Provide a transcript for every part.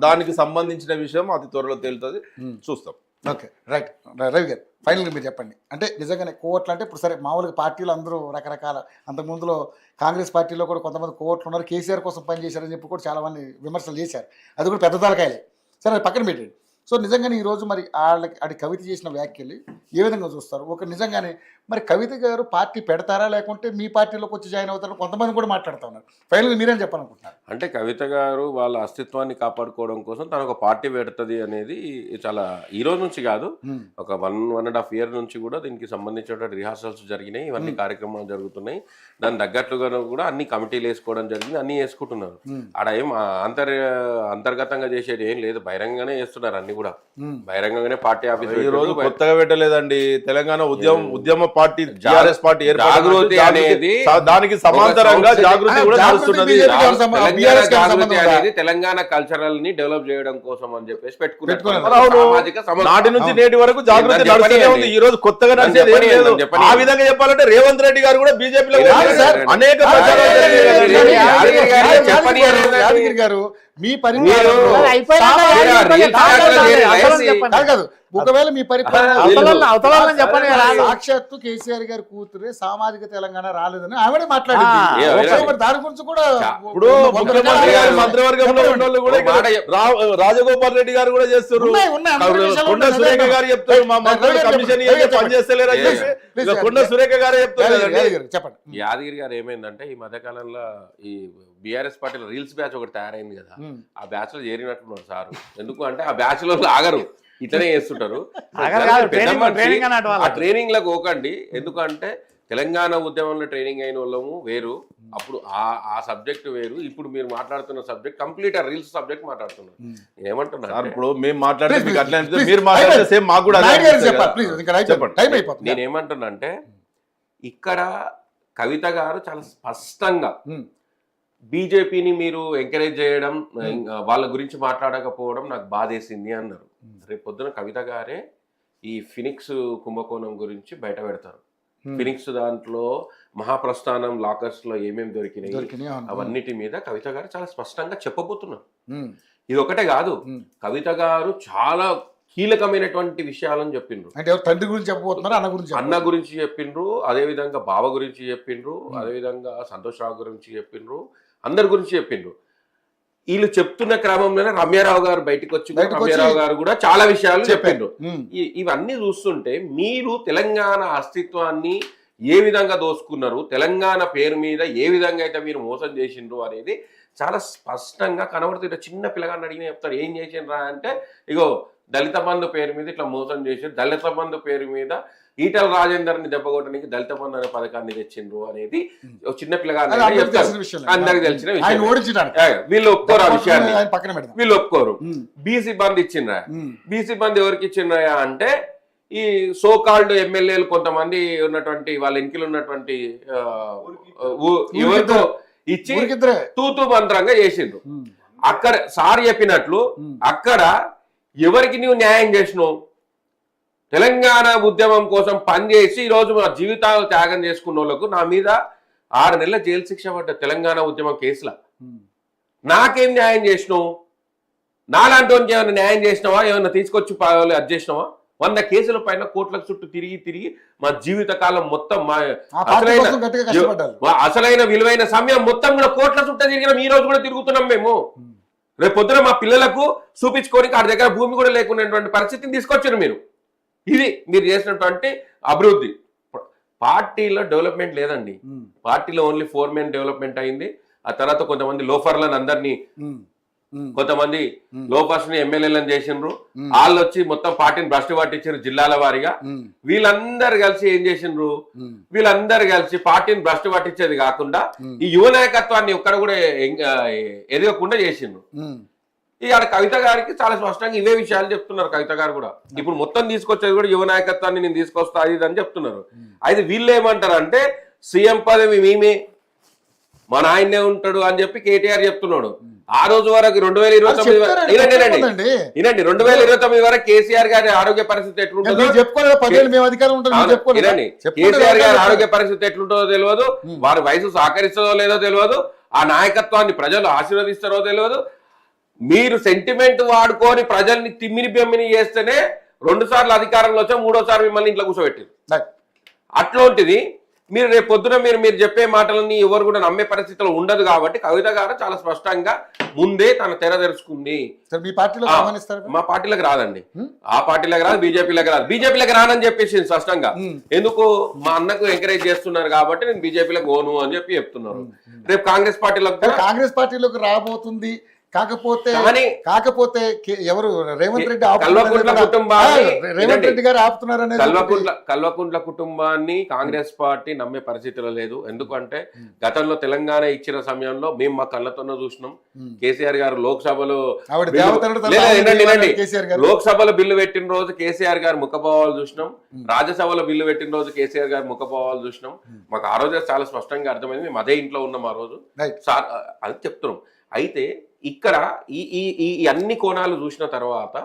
దానికి సంబంధించిన విషయం అతి త్వరలో తేలుతుంది, చూస్తాం. Okay, right. రవి గారు, ఫైనల్గా మీరు చెప్పండి. అంటే నిజంగానే కోర్టులు అంటే ఇప్పుడు సరే మామూలుగా పార్టీలు అందరూ రకరకాల, అంతకుముందులో కాంగ్రెస్ పార్టీలో కూడా కొంతమంది కోర్టులు ఉన్నారు, కేసీఆర్ కోసం పనిచేశారని చెప్పి కూడా చాలా మంది విమర్శలు చేశారు. అది కూడా పెద్ద తలకాయలే. సరే, అది పక్కన పెట్టండి. సో నిజంగానే ఈరోజు మరి ఆడి కవిత చేసిన వ్యాఖ్యలు ఏ విధంగా చూస్తారు? ఒక నిజంగానే మరి కవిత గారు పార్టీ పెడతారా, లేకుంటే మీ పార్టీలోకి వచ్చి జాయిన్ అవుతారు? కొంతమంది కూడా మాట్లాడుతూ ఉన్నారు. ఫైనల్గా మీరేం చెప్పాలనుకుంటున్నారు? అంటే కవిత గారు వాళ్ళ అస్తిత్వాన్ని కాపాడుకోవడం కోసం తను ఒక పార్టీ పెడుతుంది అనేది చాలా ఈ రోజు నుంచి కాదు, ఒక 1.5 year నుంచి కూడా దీనికి సంబంధించినటువంటి రిహార్సల్స్ జరిగినాయి, ఇవన్నీ కార్యక్రమాలు జరుగుతున్నాయి. దాని తగ్గట్లుగా కూడా అన్ని కమిటీలు వేసుకోవడం జరిగింది, అన్ని వేసుకుంటున్నారు. ఆడ ఏం అంతర్గతంగా చేసేది ఏం లేదు, బహిరంగంగానే చేస్తున్నారు. అన్ని కూడా బహిరంగంగానే పార్టీ ఆఫీస్ ఈ రోజు కొత్తగా పెట్టలేదండి. తెలంగాణ ఉద్యమ పార్టీ టిఆర్ఎస్ పార్టీ జాగృతి అనేది దానికి సమాంతరంగా జాగృతి కూడా నడుస్తున్నది. జాగృతి అనేది తెలంగాణ కల్చరల్ ని డెవలప్ చేయడం కోసం అని చెప్పేసి పెట్టుకున్నారు. నాటి నుంచి నేటి వరకు జాగృతి నడుస్తూనే ఉంది. ఈ రోజు కొత్తగా నడిచేది ఏం లేదు. ఆ విధంగా చెప్పాలంటే రేవంత్ రెడ్డి గారు కూడా బీజేపీలో అనేక యాదగిరి గారు మీ ఒకవేళ మీ సాక్షాత్తు కేసీఆర్ గారి కూతురే సామాజిక తెలంగాణ రాలేదని ఆవిడే మాట్లాడింది. దాని గురించి కూడా ఇప్పుడు మంత్రివర్గంలో ఉన్న వాళ్ళు కూడా రాజగోపాల్ రెడ్డి గారు కూడా చేస్తారు, కొండ సురేఖ గారు చెప్తారు మా మంత్రులు కమిషన్ పనిచేస్తలేరు అని చెప్పి కొండ సురేఖ గారు చెప్తారు. చెప్పండి. యాదగిరి గారు ఏమైందంటే ఈ మధ్యకాలంలో ఈ బీఆర్ఎస్ పార్టీలో రీల్స్ బ్యాచ్ ఒకటి తయారైంది కదా, ఆ బ్యాచ్ లో చేరినట్టున్నారు సార్. ఎందుకు అంటే ఆ బ్యాచ్ లో ఆగరు, ఇట్లనే చేస్తుంటారు. ఆ ట్రైనింగ్ లకు పోకండి. ఎందుకంటే తెలంగాణ ఉద్యమంలో ట్రైనింగ్ అయిన వాళ్ళము వేరు, అప్పుడు ఆ సబ్జెక్ట్ వేరు. ఇప్పుడు మీరు మాట్లాడుతున్న సబ్జెక్ట్ కంప్లీట్ రీల్స్ సబ్జెక్ట్ మాట్లాడుతున్నారు. నేను ఏమంటున్నా, ఇప్పుడు మేము మాట్లాడితే మీరు మాట్లాడితే సేమ్ మాకు కూడా నేనేమంటున్నా అంటే ఇక్కడ కవిత గారు చాలా స్పష్టంగా బీజేపీని మీరు ఎంకరేజ్ చేయడం, వాళ్ళ గురించి మాట్లాడకపోవడం నాకు బాధేసింది అన్నారు. రేపు పొద్దున కవిత గారే ఈ ఫినిక్స్ కుంభకోణం గురించి బయట పెడతారు. ఫినిక్స్ దాంట్లో మహాప్రస్థానం లాకర్స్ లో ఏమేమి దొరికినాయి అవన్నిటి మీద కవిత గారు చాలా స్పష్టంగా చెప్పబోతున్నారు. ఇది ఒకటే కాదు, కవిత గారు చాలా కీలకమైనటువంటి విషయాలను చెప్పిండ్రు. అంటే తండ్రి గురించి చెప్పబోతున్నారు, అన్న గురించి చెప్పిండ్రు, అదేవిధంగా బావ గురించి చెప్పిండ్రు, అదేవిధంగా సంతోష్ రావు గురించి చెప్పిండ్రు, అందరి గురించి చెప్పిండ్రు. వీళ్ళు చెప్తున్న క్రమంలోనే రమ్యారావు గారు బయటకు వచ్చి రమ్యారావు గారు కూడా చాలా విషయాలు చెప్పిండ్రు. ఇవన్నీ చూస్తుంటే మీరు తెలంగాణ అస్తిత్వాన్ని ఏ విధంగా దోసుకున్నారు, తెలంగాణ పేరు మీద ఏ విధంగా అయితే మీరు మోసం చేసిండ్రు అనేది చాలా స్పష్టంగా కనబడుతుంది. చిన్న పిల్లగాన్ని అడిగిన చెప్తారు, ఏం చేసిండ్రా అంటే ఇగో దళిత బంధు పేరు మీద ఇట్లా మోసం చేసి, దళిత బంధు పేరు మీద ఈటల రాజేందర్ని దెబ్బకొట్టడానికి దళిత బంధు అనే పథకాన్ని తెచ్చిండ్రు అనేది చిన్న పిల్లగాన్ని అందరికి తెలిసిన విషయం. వీళ్ళు ఒప్పుకోరు ఆ విషయాన్ని, వీళ్ళు ఒప్పుకోరు. బీసీ బంధు ఇచ్చిండ్రా, బీసీ బంధు ఎవరికి ఇచ్చిండ్రా అంటే ఈ సోకాల్డ్ ఎమ్మెల్యేలు కొంతమంది ఉన్నటువంటి వాళ్ళ ఇంకిలు ఉన్నటువంటి ఎవరికో ఇచ్చి తూతూ మంత్రంగా చేసిండ్రు. అక్కడ సార్ చెప్పినట్లు అక్కడ ఎవరికి నువ్వు న్యాయం చేసినావు? తెలంగాణ ఉద్యమం కోసం పనిచేసి ఈరోజు మా జీవితాలు త్యాగం చేసుకున్న వాళ్ళకు నా మీద 6 నెలల జైలు శిక్ష పడ్డ తెలంగాణ ఉద్యమం కేసుల నాకేం న్యాయం చేసినావు? నాలాంటి వానికి ఏమైనా న్యాయం చేసినావా? ఏమైనా తీసుకొచ్చి అది చేసినావా? 100 కేసుల పైన కోట్ల చుట్టూ తిరిగి మా జీవిత కాలం మొత్తం మా అసలైన విలువైన సమయం మొత్తం కూడా కోట్ల చుట్టూ తిరిగినాం. ఈ రోజు కూడా తిరుగుతున్నాం మేము. రేపు పొద్దున మా పిల్లలకు చూపించుకొని ఆ దగ్గర భూమి కూడా లేకున్నటువంటి పరిస్థితిని తీసుకొచ్చారు మీరు. ఇది మీరు చేసినటువంటి అభివృద్ధి. పార్టీలో డెవలప్మెంట్ లేదండి, పార్టీలో ఓన్లీ 4 మెన్ డెవలప్మెంట్ అయింది. ఆ తర్వాత కొంతమంది లోఫర్లను అందరినీ, కొంతమంది లోఫర్స్ ని ఎమ్మెల్యేలను చేసిండ్రు. వాళ్ళు వచ్చి మొత్తం పార్టీని భ్రష్టు పట్టించారు జిల్లాల వారీగా. వీళ్ళందరూ కలిసి ఏం చేసిండ్రు, వీళ్ళందరూ కలిసి పార్టీని భ్రష్టు పట్టించేది కాకుండా ఈ యువ నాయకత్వాన్ని ఒక్కడ కూడా ఎదగకుండా చేసిండ్రు. ఇక కవిత గారికి చాలా స్పష్టంగా ఇవే విషయాలు చెప్తున్నారు. కవిత గారు కూడా ఇప్పుడు మొత్తం తీసుకొచ్చేది కూడా యువ నాయకత్వాన్ని నేను తీసుకొస్తా ఇది అని చెప్తున్నారు. అయితే వీళ్ళు ఏమంటారు అంటే సీఎం పదవి మేమే, మా నాయనే ఉంటాడు అని చెప్పి కేటీఆర్ చెప్తున్నాడు. ఆ రోజు వరకు 2029 వరకు కేసీఆర్ గారి ఆరోగ్య పరిస్థితి ఎట్లుంటుందో, కేసీఆర్ గారి ఆరోగ్య పరిస్థితి ఎట్లుంటుందో తెలియదు, వారి వయసు సహకరిస్తుందో లేదో తెలియదు, ఆ నాయకత్వాన్ని ప్రజలు ఆశీర్వదిస్తారో తెలియదు. మీరు సెంటిమెంట్ వాడుకొని ప్రజల్ని తిమ్మిని బెమ్మిని చేస్తేనే 2 సార్లు అధికారంలో వచ్చా 3ఓసారి మిమ్మల్ని ఇంట్లో కూర్చోబెట్టారు. రైట్. అట్లాంటిది మీరు రేపు పొద్దున మీరు చెప్పే మాటలని ఎవరు కూడా నమ్మే పరిస్థితిలో ఉండదు. కాబట్టి కవిత గారు చాలా స్పష్టంగా ముందే తన తెర తెరుచుకుంది. సార్ మీ పార్టీలో ఆహ్వానిస్తారు? మా పార్టీలకు రాదండి, ఆ పార్టీలకు రాదు, బీజేపీలకు రాదు. బీజేపీలకు రానని చెప్పేసి స్పష్టంగా ఎందుకు మా అన్నకు ఎంకరేజ్ చేస్తున్నారు కాబట్టి నేను బీజేపీలకు పోను అని చెప్తున్నారు. రేపు కాంగ్రెస్ పార్టీలోకి రాబోతుంది. కాకపోతే ఎవరు రేవంత్ రెడ్డి గారు ఆపుతున్నారు. కల్వకుంట్ల కుటుంబాన్ని కాంగ్రెస్ పార్టీ నమ్మే పరిస్థితిలో లేదు. ఎందుకంటే గతంలో తెలంగాణ ఇచ్చిన సమయంలో మేము మా కళ్ళతోనే చూసినాం. కేసీఆర్ గారు లోక్సభలో బిల్లు పెట్టిన రోజు కేసీఆర్ గారు ముఖభావాలు చూసినాం, రాజ్యసభలో బిల్లు పెట్టిన రోజు కేసీఆర్ గారు ముఖభావాలు చూసినాం. మాకు ఆ రోజే చాలా స్పష్టంగా అర్థమైంది. మేము అదే ఇంట్లో ఉన్నాం ఆ రోజు. అది చెప్తున్నాం. అయితే ఇక్కడ ఈ అన్ని కోణాలు చూసిన తర్వాత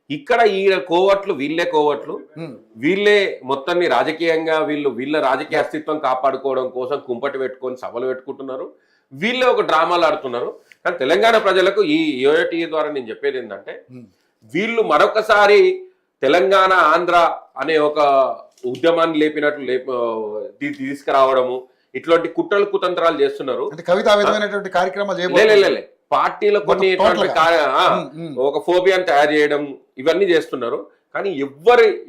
ఇక్కడ ఈ కోవట్లు వీళ్ళే మొత్తాన్ని రాజకీయంగా వీళ్ళ రాజకీయ అస్తిత్వం కాపాడుకోవడం కోసం కుంపటి పెట్టుకొని సభలు పెట్టుకుంటున్నారు. వీళ్ళే ఒక డ్రామాలు ఆడుతున్నారు. కానీ తెలంగాణ ప్రజలకు ఈ యూనిటీ ద్వారా నేను చెప్పేది ఏంటంటే వీళ్ళు మరొకసారి తెలంగాణ ఆంధ్ర అనే ఒక ఉద్యమాన్ని తీసుకురావడము, ఇట్లాంటి కుట్రలు కుతంత్రాలు చేస్తున్నారు. కార్యక్రమాలు పార్టీలో కొన్ని ఒక ఫోబియాని తయారు చేయడం ఇవన్నీ చేస్తున్నారు. కానీ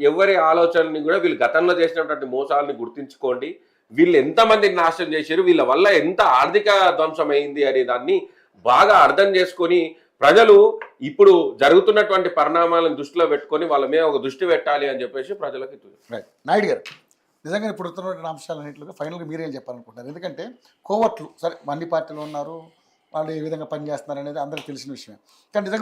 ఎవరి ఆలోచనని కూడా వీళ్ళు గతంలో చేసినటువంటి మోసాలని గుర్తించుకోండి. వీళ్ళు ఎంతమందిని నాశనం చేశారు, వీళ్ళ వల్ల ఎంత ఆర్థిక ధ్వంసం అయింది అనే దాన్ని బాగా అర్థం చేసుకొని ప్రజలు ఇప్పుడు జరుగుతున్నటువంటి పరిణామాలను దృష్టిలో పెట్టుకొని వాళ్ళ మీద ఒక దృష్టి పెట్టాలి అని చెప్పేసి ప్రజలకు. నాయుడు గారు నిజంగా ఇప్పుడు వస్తున్నటువంటి అంశాలన్నింటిలో ఫైనల్గా మీరేం చెప్పాలనుకుంటున్నారు? ఎందుకంటే కోవట్లు సరే అన్ని పార్టీలు ఉన్నారు, వాళ్ళు ఏ విధంగా పనిచేస్తున్నారు అనేది అందరికీ తెలిసిన విషయం. కానీ నిజంగా